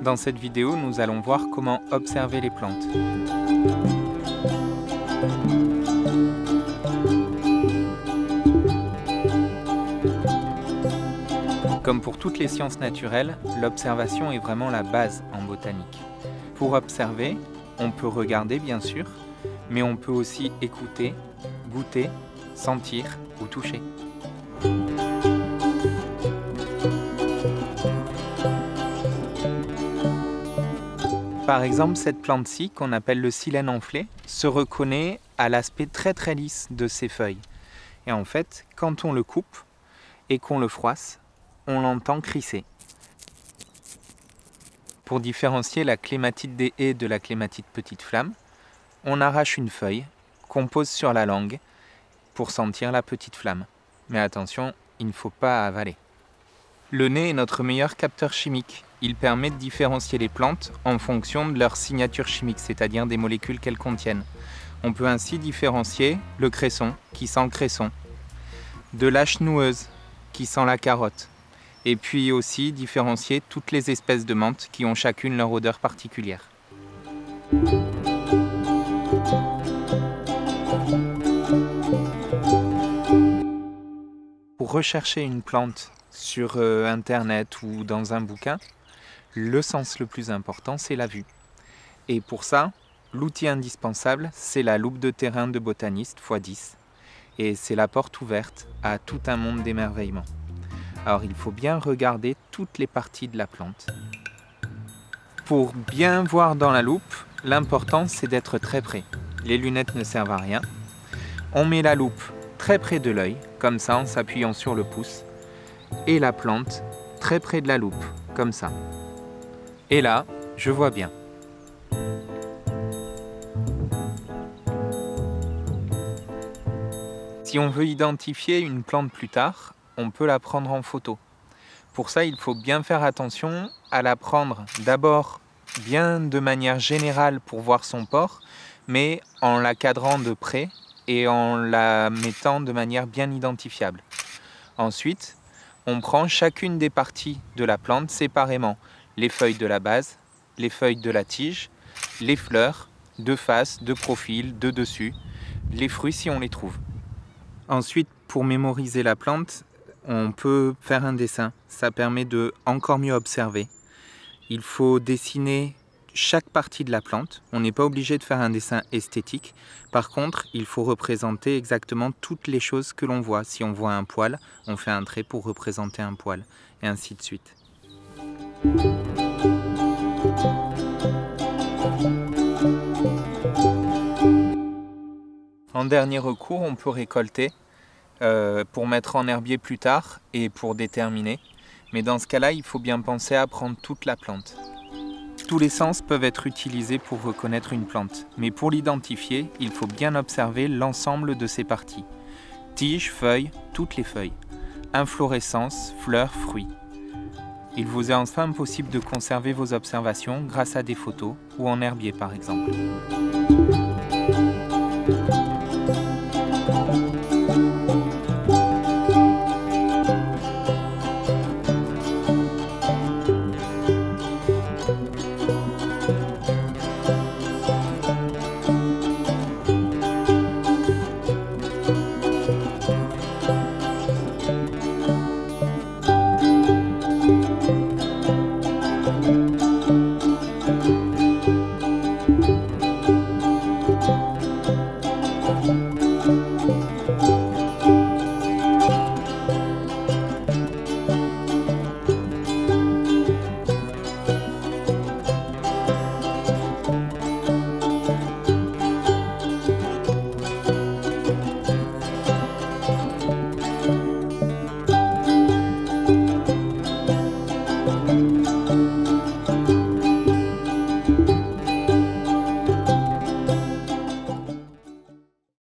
Dans cette vidéo, nous allons voir comment observer les plantes. Comme pour toutes les sciences naturelles, l'observation est vraiment la base en botanique. Pour observer, on peut regarder bien sûr, mais on peut aussi écouter, goûter, sentir ou toucher. Par exemple, cette plante-ci, qu'on appelle le silène enflé, se reconnaît à l'aspect très lisse de ses feuilles. Et en fait, quand on le coupe et qu'on le froisse, on l'entend crisser. Pour différencier la clématite des haies de la clématite petite flamme, on arrache une feuille qu'on pose sur la langue pour sentir la petite flamme. Mais attention, il ne faut pas avaler. Le nez est notre meilleur capteur chimique. Il permet de différencier les plantes en fonction de leur signature chimique, c'est-à-dire des molécules qu'elles contiennent. On peut ainsi différencier le cresson, qui sent le cresson, de la chenoueuse, qui sent la carotte, et puis aussi différencier toutes les espèces de menthes qui ont chacune leur odeur particulière. Pour rechercher une plante sur Internet ou dans un bouquin, le sens le plus important, c'est la vue. Et pour ça, l'outil indispensable, c'est la loupe de terrain de botaniste x10. Et c'est la porte ouverte à tout un monde d'émerveillement. Alors il faut bien regarder toutes les parties de la plante. Pour bien voir dans la loupe, l'important c'est d'être très près. Les lunettes ne servent à rien. On met la loupe très près de l'œil, comme ça en s'appuyant sur le pouce. Et la plante très près de la loupe, comme ça. Et là, je vois bien. Si on veut identifier une plante plus tard, on peut la prendre en photo. Pour ça, il faut bien faire attention à la prendre d'abord bien de manière générale pour voir son port, mais en la cadrant de près et en la mettant de manière bien identifiable. Ensuite, on prend chacune des parties de la plante séparément. Les feuilles de la base, les feuilles de la tige, les fleurs, de face, de profil, de dessus, les fruits si on les trouve. Ensuite, pour mémoriser la plante, on peut faire un dessin. Ça permet de encore mieux observer. Il faut dessiner chaque partie de la plante. On n'est pas obligé de faire un dessin esthétique. Par contre, il faut représenter exactement toutes les choses que l'on voit. Si on voit un poil, on fait un trait pour représenter un poil, et ainsi de suite. En dernier recours, on peut récolter pour mettre en herbier plus tard et pour déterminer. Mais dans ce cas-là, il faut bien penser à prendre toute la plante. Tous les sens peuvent être utilisés pour reconnaître une plante, mais pour l'identifier, il faut bien observer l'ensemble de ses parties. Tiges, feuilles, toutes les feuilles. Inflorescences, fleurs, fruits. Il vous est enfin possible de conserver vos observations grâce à des photos ou en herbier par exemple.